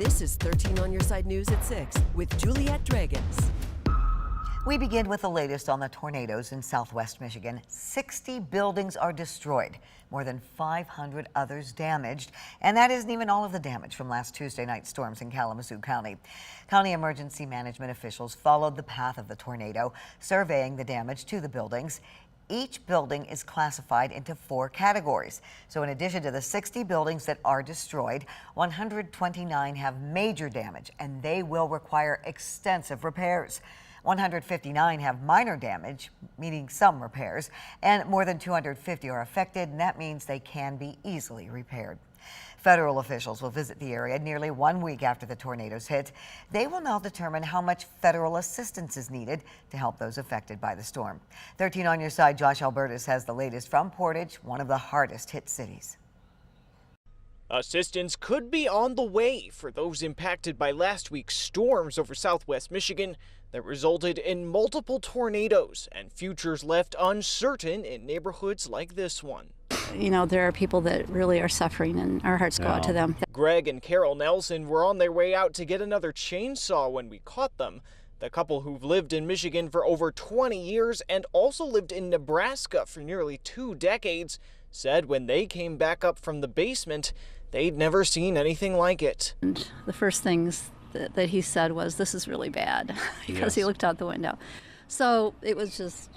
This is 13 on Your Side News at 6 with Juliet Dragons. We begin with the latest on the tornadoes in southwest Michigan. 60 buildings are destroyed, more than 500 others damaged, and that isn't even all of the damage from last Tuesday night storms in Kalamazoo County. County emergency management officials followed the path of the tornado, surveying the damage to the buildings. Each building is classified into 4 categories. So in addition to the 60 buildings that are destroyed, 129 have major damage, and they will require extensive repairs. 159 have minor damage, meaning some repairs, and more than 250 are affected, and that means they can be easily repaired. Federal officials will visit the area nearly 1 week after the tornadoes hit. They will now determine how much federal assistance is needed to help those affected by the storm. 13 on Your Side, Josh Albertus has the latest from Portage, one of the hardest hit cities. Assistance could be on the way for those impacted by last week's storms over southwest Michigan that resulted in multiple tornadoes and futures left uncertain in neighborhoods like this one. You know, there are people that really are suffering, and our hearts go out to them. Greg and Carol Nelson were on their way out to get another chainsaw when we caught them. The couple who've lived in Michigan for over 20 years and also lived in Nebraska for nearly 2 decades said when they came back up from the basement, they'd never seen anything like it. And the first things that he said was, "This is really bad," because He looked out the window. So it was just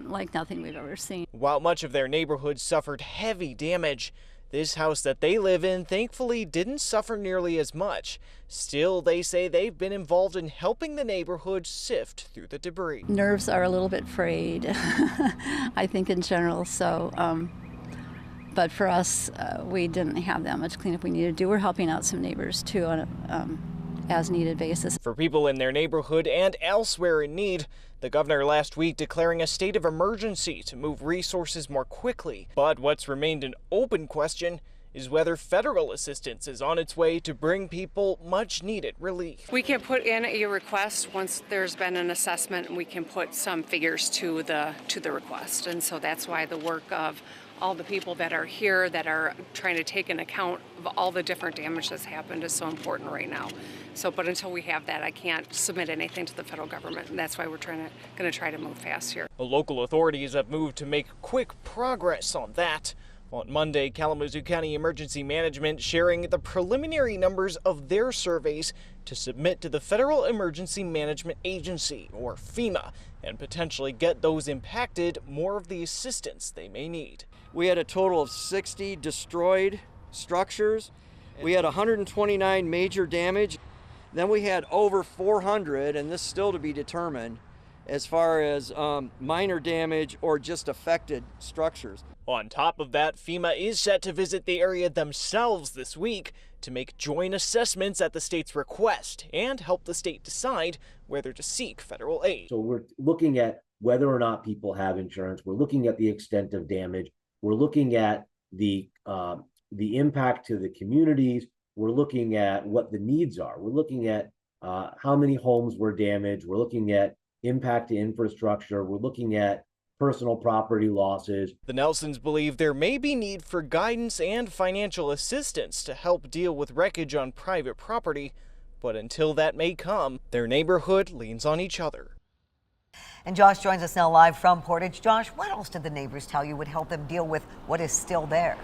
like nothing we've ever seen. While much of their neighborhood suffered heavy damage, this house that they live in thankfully didn't suffer nearly as much. Still, they say they've been involved in helping the neighborhood sift through the debris. Nerves are a little bit frayed, I think, in general. So, but for us, we didn't have that much cleanup we needed to do. We're helping out some neighbors too on a as-needed basis. For people in their neighborhood and elsewhere in need, the governor last week declaring a state of emergency to move resources more quickly. But what's remained an open question is whether federal assistance is on its way to bring people much-needed relief. We can put in a request once there's been an assessment, and we can put some figures to the request. And so that's why the work of all the people that are here that are trying to take an account of all the different damage that's happened is so important right now. So, but until we have that, I can't submit anything to the federal government, and that's why we're going to try to move fast here. The local authorities have moved to make quick progress on that. On Monday, Kalamazoo County Emergency Management sharing the preliminary numbers of their surveys to submit to the Federal Emergency Management Agency, or FEMA, and potentially get those impacted more of the assistance they may need. We had a total of 60 destroyed structures. We had 129 major damage. Then we had over 400, and this is still to be determined, as far as minor damage or just affected structures. On top of that, FEMA is set to visit the area themselves this week to make joint assessments at the state's request and help the state decide whether to seek federal aid. So we're looking at whether or not people have insurance. We're looking at the extent of damage. We're looking at the impact to the communities. We're looking at what the needs are. We're looking at how many homes were damaged. We're looking at impact to infrastructure. We're looking at personal property losses. The Nelsons believe there may be need for guidance and financial assistance to help deal with wreckage on private property, but until that may come, their neighborhood leans on each other. And Josh joins us now live from Portage. Josh, what else did the neighbors tell you would help them deal with what is still there?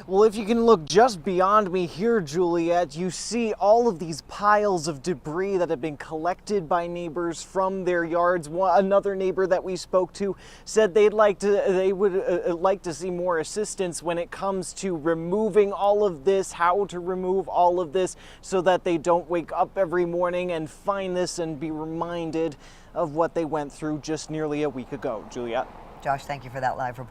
Well, if you can look just beyond me here, Juliet, you see all of these piles of debris that have been collected by neighbors from their yards. Another neighbor that we spoke to said they would like to see more assistance when it comes to removing all of this, how to remove all of this so that they don't wake up every morning and find this and be reminded of what they went through just nearly a week ago. Juliet. Josh, thank you for that live report.